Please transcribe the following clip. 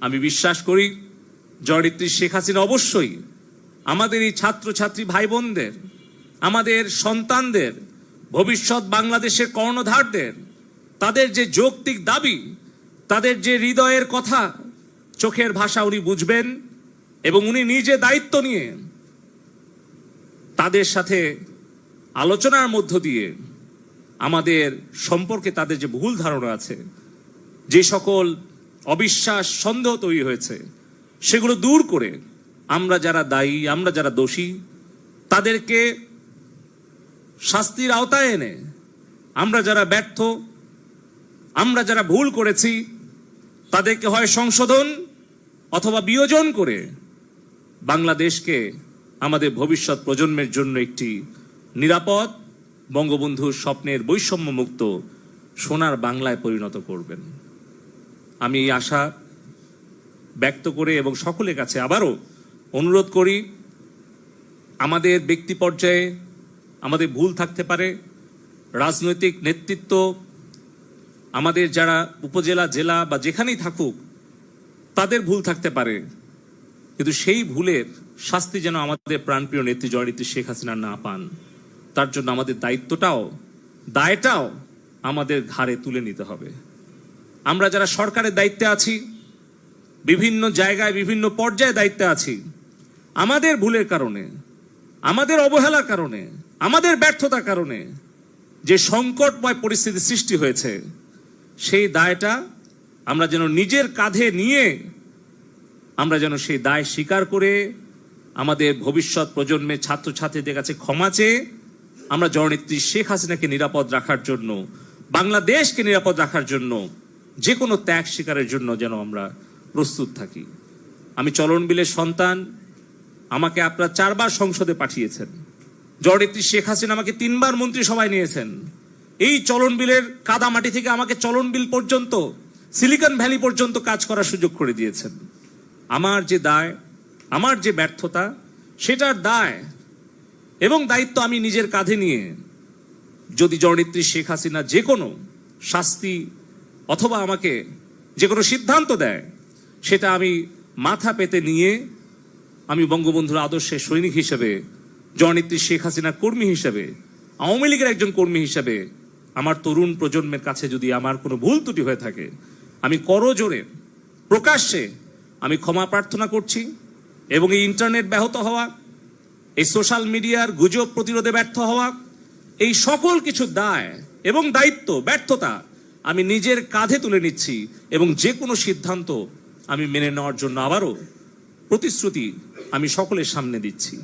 আমি বিশ্বাস করি জননেত্রী শেখ হাসিনা অবশ্যই আমাদের এই ছাত্রছাত্রী ভাই বোনদের, আমাদের সন্তানদের, ভবিষ্যৎ বাংলাদেশের কর্ণধারদের তাদের যে যৌক্তিক দাবি, তাদের যে হৃদয়ের কথা, চোখের ভাষা উনি বুঝবেন এবং উনি নিজে দায়িত্ব নিয়ে তাদের সাথে আলোচনার মধ্য দিয়ে আমাদের সম্পর্কে তাদের যে ভুল ধারণা আছে, যে সকল অবিশ্বাস, সন্দেহ তৈরি হয়েছে, সেগুলো দূর করে আমরা যারা দায়ী, আমরা যারা দোষী, তাদেরকে শাস্তির আওতায় এনে আমরা যারা ব্যর্থ, আমরা যারা ভুল করেছি, তাদেরকে হয় সংশোধন অথবা বিয়োজন করে বাংলাদেশকে আমাদের ভবিষ্যৎ প্রজন্মের জন্য একটি নিরাপদ, বঙ্গবন্ধুর স্বপ্নের বৈষম্যমুক্ত সোনার বাংলায় পরিণত করবেন। আমি এই আশা ব্যক্ত করে এবং সকলের কাছে আবারও অনুরোধ করি, আমাদের ব্যক্তি পর্যায়ে আমাদের ভুল থাকতে পারে, রাজনৈতিক নেতৃত্ব, আমাদের যারা উপজেলা, জেলা বা যেখানেই থাকুক তাদের ভুল থাকতে পারে, কিন্তু সেই ভুলের শাস্তি যেন আমাদের প্রাণপ্রিয় নেত্রী জননেত্রী শেখ হাসিনা না পান, তার জন্য আমাদের দায়টাও আমাদের ঘাড়ে তুলে নিতে হবে। আমরা যারা সরকারের দায়িত্বে আছি, বিভিন্ন জায়গায় বিভিন্ন পর্যায়ে দায়িত্বে আছি, আমাদের ভুলের কারণে, আমাদের অবহেলার কারণে, আমাদের ব্যর্থতার কারণে যে সংকটময় পরিস্থিতি সৃষ্টি হয়েছে, সেই দায়টা আমরা যেন নিজের কাঁধে নিয়ে আমরা যেন সেই দায় স্বীকার করে আমাদের ভবিষ্যৎ প্রজন্মের ছাত্রছাত্রীদের কাছে ক্ষমা চেয়ে আমরা জননেত্রী শেখ হাসিনাকে নিরাপদ রাখার জন্য, বাংলাদেশকে নিরাপদ রাখার জন্য যে কোনো ত্যাগ স্বীকারের জন্য যেন আমরা প্রস্তুত থাকি। আমি চলন বিলের সন্তান, আমাকে আপনারা 4 বার সংসদে পাঠিয়েছেন, জননেত্রী শেখ হাসিনা আমাকে 3 বার মন্ত্রিসভায় নিয়েছেন, এই চলন বিলের কাদামাটি থেকে আমাকে চলন বিল পর্যন্ত, সিলিকন ভ্যালি পর্যন্ত কাজ করার সুযোগ করে দিয়েছেন। আমার যে দায়, আমার যে ব্যর্থতা, সেটার দায় এবং দায়িত্ব আমি নিজের কাঁধে নিয়ে যদি জননেত্রী শেখ হাসিনা যে কোনো শাস্তি অথবা আমাকে যে কোনো সিদ্ধান্ত দেয়, সেটা আমি মাথা পেতে নিয়ে আমি বঙ্গবন্ধুর আদর্শের সৈনিক হিসেবে, জননেত্রী শেখ হাসিনার কর্মী হিসেবে, আওয়ামী লীগের একজন কর্মী হিসেবে আমার তরুণ প্রজন্মের কাছে যদি আমার কোনো ভুল ত্রুটি হয়ে থাকে, আমি করজোরে প্রকাশ্যে আমি ক্ষমা প্রার্থনা করছি। এবং এই ইন্টারনেট ব্যাহত হওয়া, এই সোশ্যাল মিডিয়ার গুজব প্রতিরোধে ব্যর্থ হওয়া, এই সকল কিছু দায় এবং দায়িত্ব, ব্যর্থতা আমি নিজের কাঁধে তুলে নিচ্ছি এবং যে কোনো সিদ্ধান্ত আমি মেনে নেওয়ার জন্য আবারও প্রতিশ্রুতি আমি সকলের সামনে দিচ্ছি।